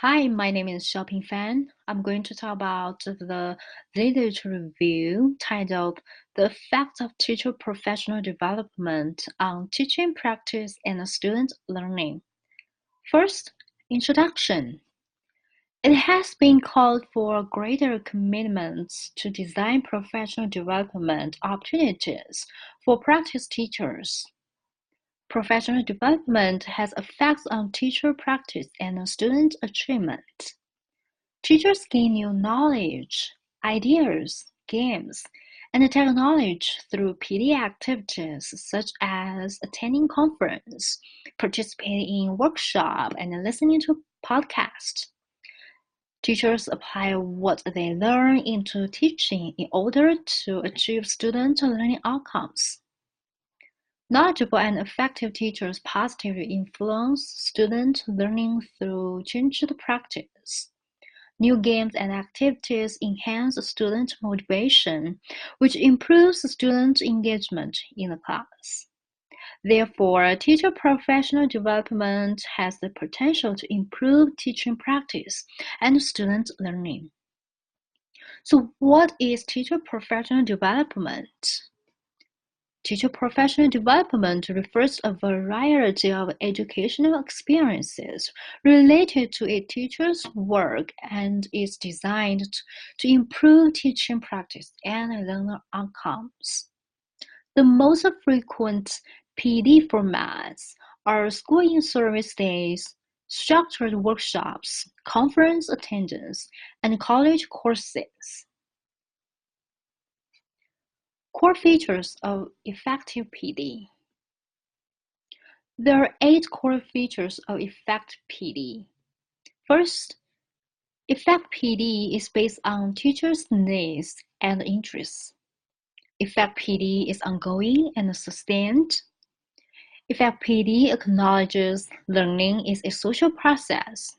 Hi, my name is Xiaoping Fan. I'm going to talk about the literature review titled The Effects of Teacher Professional Development on Teaching Practice and Student Learning. First, introduction. It has been called for greater commitments to design professional development opportunities for practice teachers. Professional development has effects on teacher practice and student achievement. Teachers gain new knowledge, ideas, games, and technology through PD activities such as attending conference, participating in workshop, and listening to podcasts. Teachers apply what they learn into teaching in order to achieve student learning outcomes. Knowledgeable and effective teachers positively influence student learning through changed practice. New games and activities enhance student motivation, which improves student engagement in the class. Therefore, teacher professional development has the potential to improve teaching practice and student learning. So, what is teacher professional development? Teacher professional development refers to a variety of educational experiences related to a teacher's work and is designed to improve teaching practice and learner outcomes. The most frequent PD formats are school in-service days, structured workshops, conference attendance, and college courses. Core features of effective PD. There are 8 core features of Effect PD. First, Effect PD is based on teachers' needs and interests. Effect PD is ongoing and sustained. Effect PD acknowledges learning is a social process.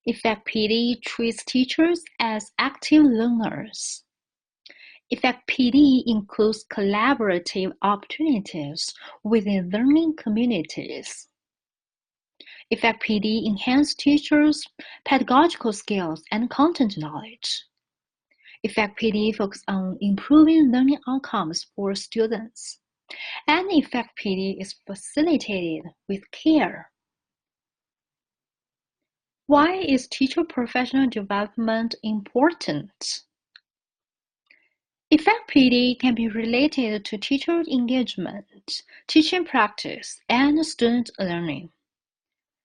Effect PD treats teachers as active learners. Effect PD includes collaborative opportunities within learning communities. Effect PD enhances teachers' pedagogical skills and content knowledge. Effect PD focuses on improving learning outcomes for students. And Effect PD is facilitated with care. Why is teacher professional development important? Effect PD can be related to teacher engagement, teaching practice, and student learning.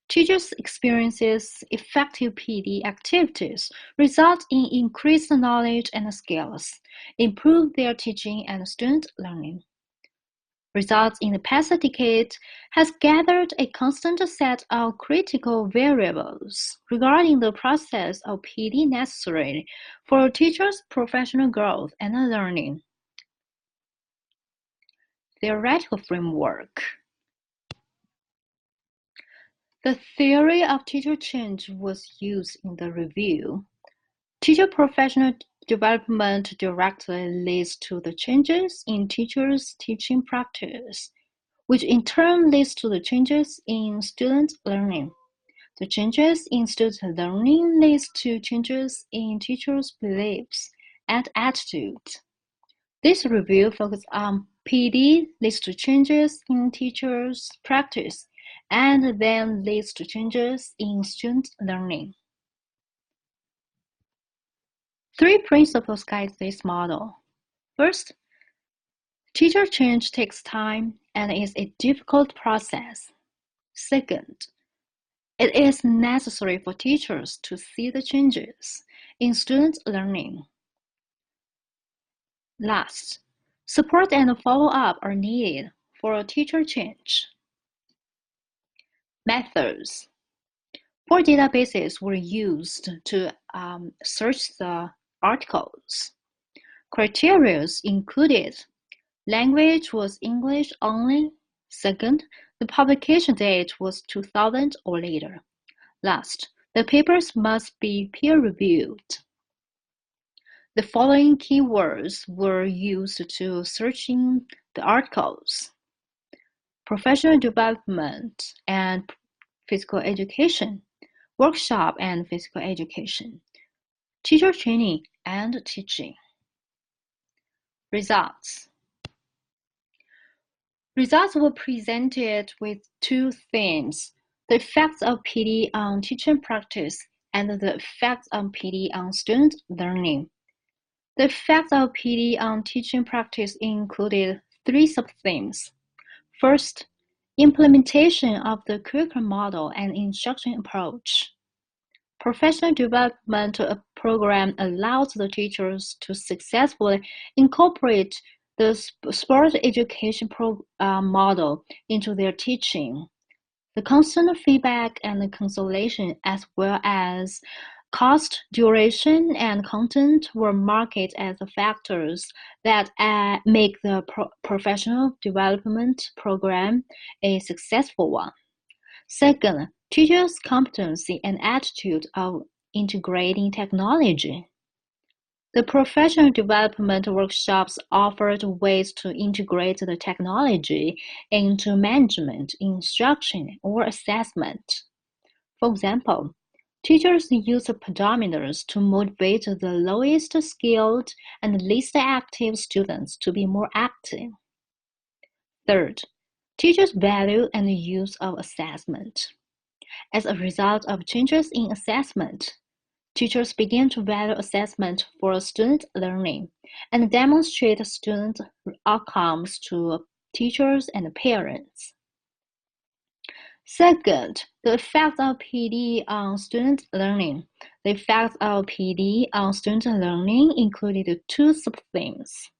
Teachers' experiences effective PD activities result in increased knowledge and skills, improve their teaching and student learning. Results in the past decade has gathered a constant set of critical variables regarding the process of PD necessary for teachers' professional growth and learning. Theoretical framework. The theory of teacher change was used in the review. Teacher professional development directly leads to the changes in teachers' teaching practice, which in turn leads to the changes in student learning. The changes in student learning leads to changes in teachers' beliefs and attitudes. This review focuses on PD leads to changes in teachers' practice and then leads to changes in student learning. 3 principles guide this model. First, teacher change takes time and is a difficult process. Second, it is necessary for teachers to see the changes in student learning. Last, support and follow-up are needed for a teacher change. Methods. 4 databases were used to search the articles. Criteria included language was English only. Second, the publication date was 2000 or later. Last, the papers must be peer-reviewed. The following keywords were used to searching the articles: professional development and physical education, workshop and physical education, teacher training and teaching. Results. Results were presented with two themes: the effects of PD on teaching practice and the effects of PD on student learning. The effects of PD on teaching practice included three sub-themes. First, implementation of the curriculum model and instruction approach. Professional development program allows the teachers to successfully incorporate the sport education model into their teaching. The constant feedback and consolation, as well as cost, duration, and content were marked as the factors that make the professional development program a successful one. Second, teachers' competency and attitude of integrating technology. The professional development workshops offered ways to integrate the technology into management, instruction, or assessment. For example, teachers use pedometers to motivate the lowest skilled and least active students to be more active. Third, teachers value and use of assessment. As a result of changes in assessment, teachers begin to value assessment for student learning and demonstrate student outcomes to teachers and parents. Second, the effect of PD on student learning. The effects of PD on student learning included two sub-themes.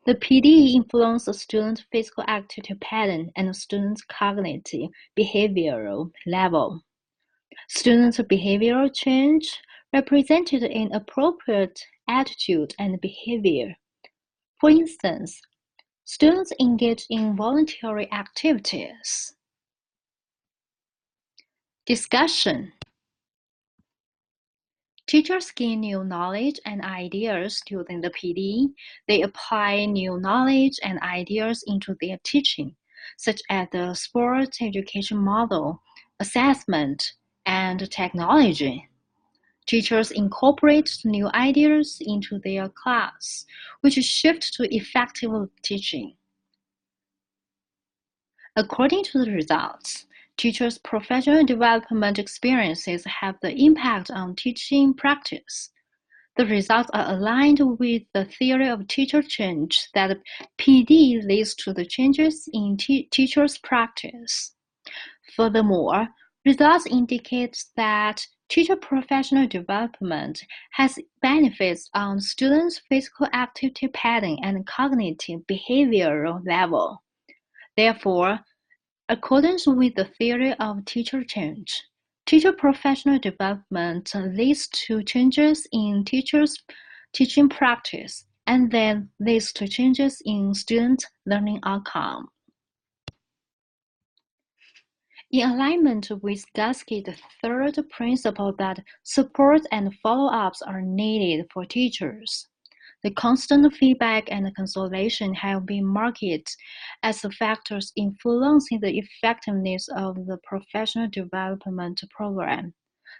The PD influences student physical activity pattern and student cognitive behavioral level. Student behavioral change represented an appropriate attitude and behavior. For instance, students engage in voluntary activities. Discussion. Teachers gain new knowledge and ideas during the PD. They apply new knowledge and ideas into their teaching, such as the sports education model, assessment, and technology. Teachers incorporate new ideas into their class, which shift to effective teaching. According to the results, teachers' professional development experiences have the impact on teaching practice. The results are aligned with the theory of teacher change that PD leads to the changes in teachers' practice. Furthermore, results indicate that teacher professional development has benefits on students' physical activity pattern and cognitive behavioral level. Therefore, accordance with the theory of teacher change, teacher professional development leads to changes in teachers' teaching practice and then leads to changes in student learning outcome. In alignment with Guskey's third principle that support and follow-ups are needed for teachers, the constant feedback and consolation have been marked as the factors influencing the effectiveness of the professional development program.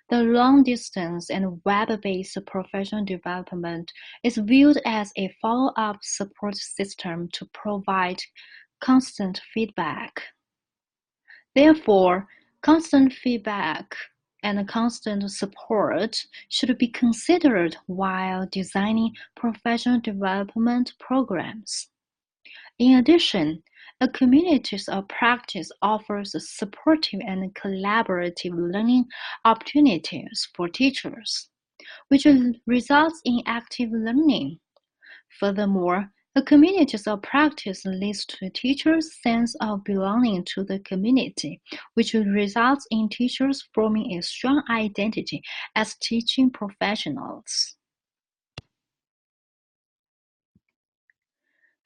The long-distance and web-based professional development is viewed as a follow-up support system to provide constant feedback. Therefore, constant feedback and constant support should be considered while designing professional development programs. In addition, a community of practice offers supportive and collaborative learning opportunities for teachers, which results in active learning. Furthermore, a community of practice leads to teachers' sense of belonging to the community, which results in teachers forming a strong identity as teaching professionals.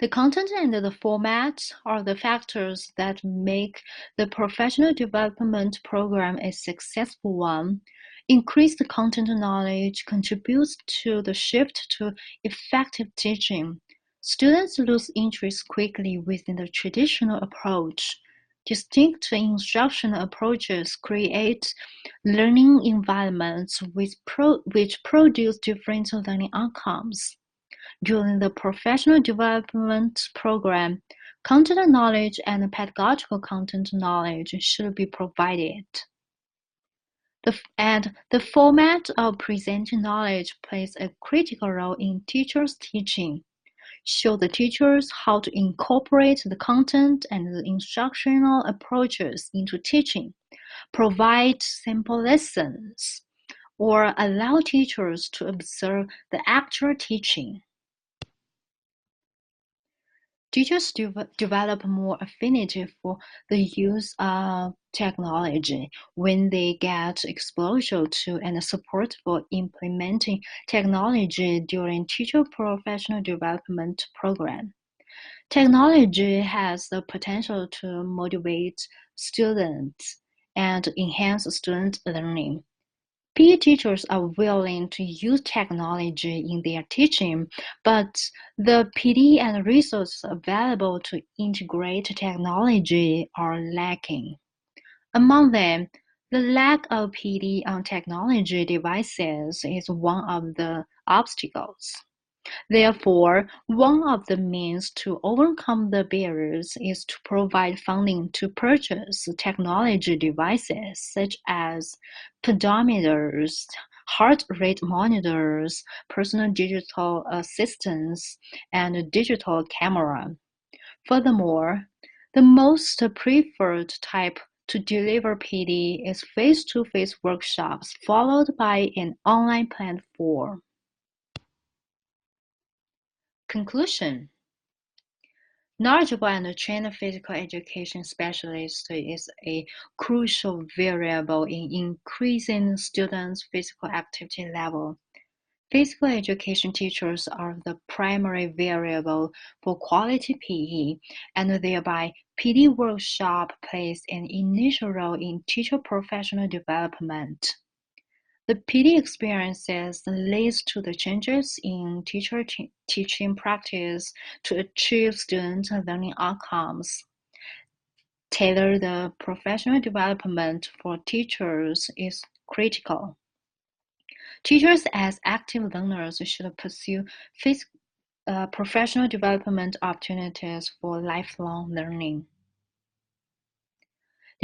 The content and the format are the factors that make the professional development program a successful one. Increased content knowledge contributes to the shift to effective teaching. Students lose interest quickly within the traditional approach. Distinct instruction approaches create learning environments which produce different learning outcomes. During the professional development program, content knowledge and pedagogical content knowledge should be provided. The format of presenting knowledge plays a critical role in teachers' teaching. Show the teachers how to incorporate the content and the instructional approaches into teaching. Provide simple lessons, or allow teachers to observe the actual teaching. Teachers develop more affinity for the use of technology when they get exposure to and support for implementing technology during teacher professional development program. Technology has the potential to motivate students and enhance student learning. PE teachers are willing to use technology in their teaching, but the PD and resources available to integrate technology are lacking. Among them, the lack of PD on technology devices is one of the obstacles. Therefore, one of the means to overcome the barriers is to provide funding to purchase technology devices such as pedometers, heart rate monitors, personal digital assistants, and a digital camera. Furthermore, the most preferred type to deliver PD is face-to-face workshops followed by an online platform. Conclusion: knowledgeable and trained physical education specialist is a crucial variable in increasing students' physical activity level. Physical education teachers are the primary variable for quality PE, and thereby PD workshop plays an initial role in teacher professional development. The PD experiences leads to the changes in teacher teaching practice to achieve student learning outcomes. Tailor the professional development for teachers is critical. Teachers as active learners should pursue professional development opportunities for lifelong learning.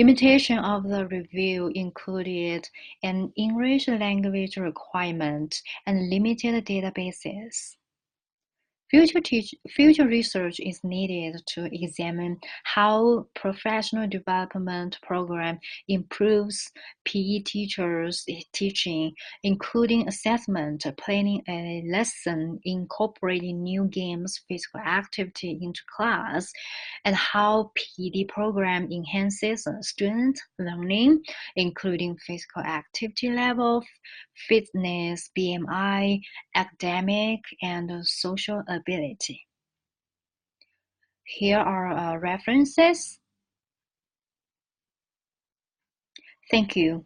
Limitation of the review included an English language requirement and limited databases. Future research is needed to examine how professional development program improves PE teachers' teaching, including assessment, planning a lesson, incorporating new games, physical activity into class, and how PD program enhances student learning, including physical activity level, fitness, BMI, academic, and social ability. Here are references. Thank you.